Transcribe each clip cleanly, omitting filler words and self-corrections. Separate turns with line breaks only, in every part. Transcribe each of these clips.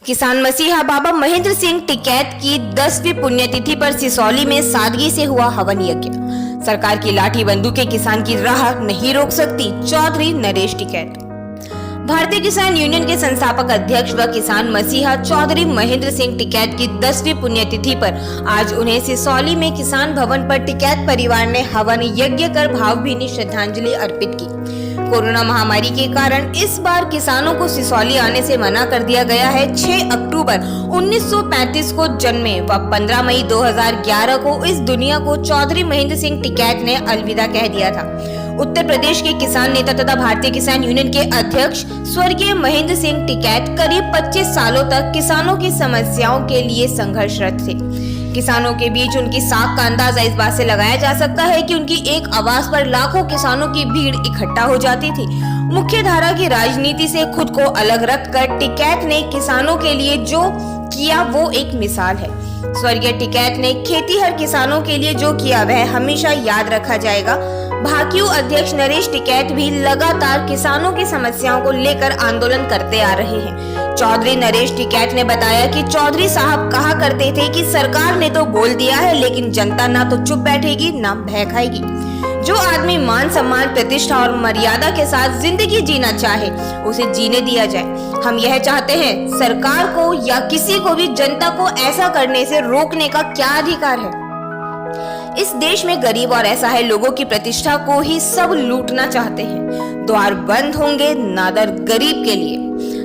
किसान मसीहा बाबा महेंद्र सिंह टिकैत की 10वीं पुण्यतिथि पर सिसौली में सादगी से हुआ हवन यज्ञ। सरकार की लाठी बंदूकें किसान की राह नहीं रोक सकती, चौधरी नरेश टिकैत। भारतीय किसान यूनियन के संस्थापक अध्यक्ष व किसान मसीहा चौधरी महेंद्र सिंह टिकैत की 10वीं पुण्यतिथि पर आज उन्हें सिसौली में किसान भवन पर टिकैत परिवार ने हवन यज्ञ कर भावभीनी श्रद्धांजलि अर्पित की। कोरोना महामारी के कारण इस बार किसानों को सिसौली आने से मना कर दिया गया है। 6 अक्टूबर 1935 को जन्मे व 15 मई 2011 को इस दुनिया को चौधरी महेंद्र सिंह टिकैत ने अलविदा कह दिया था। उत्तर प्रदेश के किसान नेता तथा भारतीय किसान यूनियन के अध्यक्ष स्वर्गीय महेंद्र सिंह टिकैत करीब 25 सालों तक किसानों की समस्याओं के लिए संघर्षरत थे। किसानों के बीच उनकी साख का अंदाजा इस बात से लगाया जा सकता है कि उनकी एक आवाज पर लाखों किसानों की भीड़ इकट्ठा हो जाती थी। मुख्य धारा की राजनीति से खुद को अलग रखकर टिकैत ने किसानों के लिए जो किया वो एक मिसाल है। स्वर्गीय टिकैत ने खेतीहर किसानों के लिए जो किया वह हमेशा याद रखा जाएगा। भाकियू अध्यक्ष नरेश टिकैत भी लगातार किसानों की समस्याओं को लेकर आंदोलन करते आ रहे हैं। चौधरी नरेश टिकैत ने बताया कि चौधरी साहब कहा करते थे कि सरकार ने तो बोल दिया है, लेकिन जनता ना तो चुप बैठेगी ना भय खाएगी। जो आदमी मान सम्मान, प्रतिष्ठा और मर्यादा के साथ जिंदगी जीना चाहे उसे जीने दिया जाए। हम यह चाहते हैं, सरकार को या किसी को भी जनता को ऐसा करने से रोकने का क्या अधिकार है। इस देश में गरीब और असहाय लोगों की प्रतिष्ठा को ही सब लूटना चाहते हैं। द्वार बंद होंगे नादर गरीब के लिए,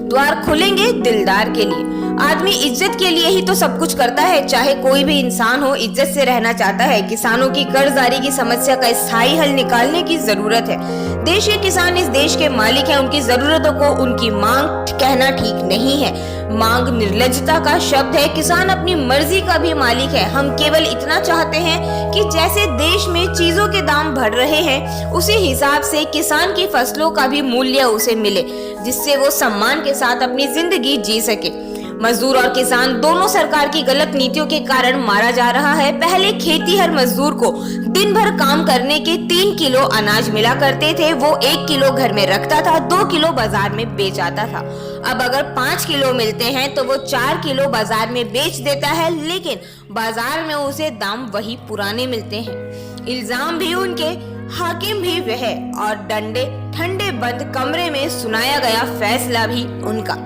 द्वार खुलेंगे दिलदार के लिए। आदमी इज्जत के लिए ही तो सब कुछ करता है, चाहे कोई भी इंसान हो इज्जत से रहना चाहता है। किसानों की कर्जदारी की समस्या का स्थायी हल निकालने की जरूरत है। देश के किसान इस देश के मालिक हैं, उनकी जरूरतों को उनकी मांग कहना ठीक नहीं है। मांग निर्लज्जता का शब्द है। किसान अपनी मर्जी का भी मालिक है। हम केवल इतना चाहते हैं कि जैसे देश में चीजों के दाम बढ़ रहे हैं उसी हिसाब से किसान की फसलों का भी मूल्य उसे मिले, जिससे वो सम्मान के साथ अपनी जिंदगी जी सके। मजदूर और किसान दोनों सरकार की गलत नीतियों के कारण मारा जा रहा है। पहले खेतीहर मजदूर को दिन भर काम करने के 3 किलो अनाज मिला करते थे। वो 1 किलो घर में रखता था, 2 किलो बाजार में बेच आता था। अब अगर 5 किलो मिलते हैं तो वो 4 किलो बाजार में बेच देता है, लेकिन बाजार में उसे दाम वही पुराने मिलते हैं। इल्जाम भी उनके, हाकिम भी वह और डंडे ठंडे बंद कमरे में सुनाया गया फैसला भी उनका।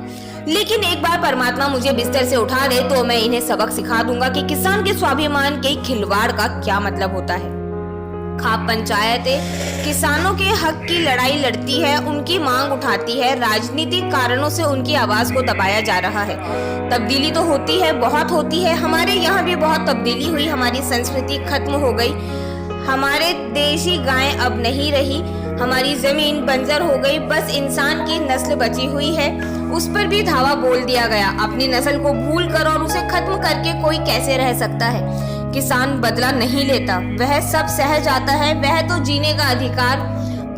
लेकिन एक बार परमात्मा मुझे बिस्तर से उठा दे तो मैं इन्हें सबक सिखा दूंगा कि किसान के स्वाभिमान के खिलवाड़ का क्या मतलब होता है। खाप पंचायतें किसानों के हक की लड़ाई लड़ती है, उनकी मांग उठाती है। राजनीतिक कारणों से उनकी आवाज को दबाया जा रहा है। तब्दीली तो होती है, बहुत होती है। हमारे यहाँ भी बहुत तब्दीली हुई। हमारी संस्कृति खत्म हो गई। हमारे देशी गायें अब नहीं रही। हमारी जमीन बंजर हो गई। बस इंसान की नस्ल बची हुई है, उस पर भी धावा बोल दिया गया। अपनी नस्ल को भूल कर और उसे खत्म करके कोई कैसे रह सकता है। किसान बदला नहीं लेता, वह सब सह जाता है। वह तो जीने का अधिकार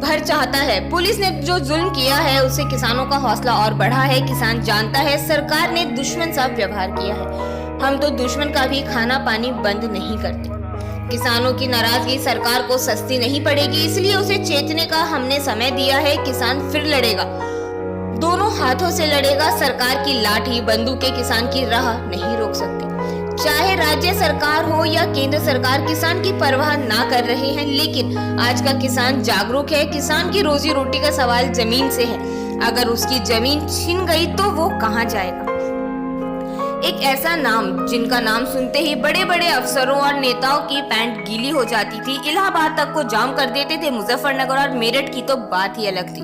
भर चाहता है। पुलिस ने जो जुल्म किया है उससे किसानों का हौसला और बढ़ा है। किसान जानता है सरकार ने दुश्मन सा व्यवहार किया है। हम तो दुश्मन का भी खाना पानी बंद नहीं करते। किसानों की नाराजगी सरकार को सस्ती नहीं पड़ेगी, इसलिए उसे चेतने का हमने समय दिया है। किसान फिर लड़ेगा, दोनों हाथों से लड़ेगा। सरकार की लाठी बंदूकें किसान की राह नहीं रोक सकती। चाहे राज्य सरकार हो या केंद्र सरकार, किसान की परवाह ना कर रहे हैं। लेकिन आज का किसान जागरूक है। किसान की रोजी रोटी का सवाल जमीन से है। अगर उसकी जमीन छिन गई तो वो कहां जाएगा। एक ऐसा नाम जिनका नाम सुनते ही बड़े बड़े अफसरों और नेताओं की पैंट गीली हो जाती थी। इलाहाबाद तक को जाम कर देते थे। मुजफ्फरनगर और मेरठ की तो बात ही अलग थी।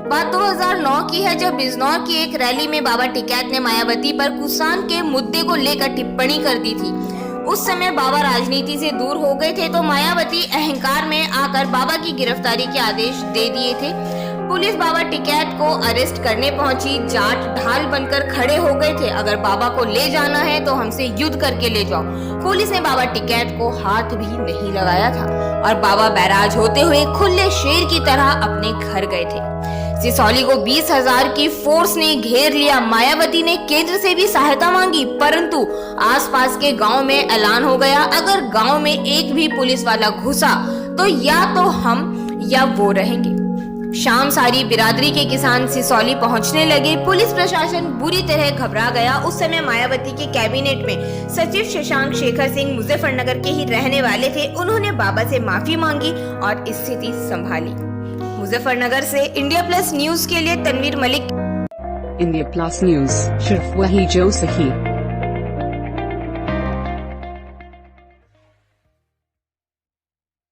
बात 2009 की है, जब बिजनौर की एक रैली में बाबा टिकैत ने मायावती पर किसान के मुद्दे को लेकर टिप्पणी कर दी थी। उस समय बाबा राजनीति से दूर हो गए थे, तो मायावती अहंकार में आकर बाबा की गिरफ्तारी के आदेश दे दिए थे। पुलिस बाबा टिकैत को अरेस्ट करने पहुंची। जाट ढाल बनकर खड़े हो गए थे। अगर बाबा को ले जाना है तो हमसे युद्ध करके ले जाओ। पुलिस ने बाबा टिकैत को हाथ भी नहीं लगाया था और बाबा बैराज होते हुए खुले शेर की तरह अपने घर गए थे। सिसौली को 20,000 की फोर्स ने घेर लिया। मायावती ने केंद्र से भी सहायता मांगी, परंतु आसपास के गांव में ऐलान हो गया, अगर गांव में एक भी पुलिस वाला घुसा तो या तो हम या वो रहेंगे। शाम सारी बिरादरी के किसान सिसौली पहुंचने लगे। पुलिस प्रशासन बुरी तरह घबरा गया। उस समय मायावती के कैबिनेट में सचिव शशांक शेखर सिंह मुजफ्फरनगर के ही रहने वाले थे। उन्होंने बाबा से माफी मांगी और स्थिति संभाली। मुजफ्फरनगर से इंडिया प्लस न्यूज के लिए Tanveer Malik.
India plus news, सिर्फ वही जो सही।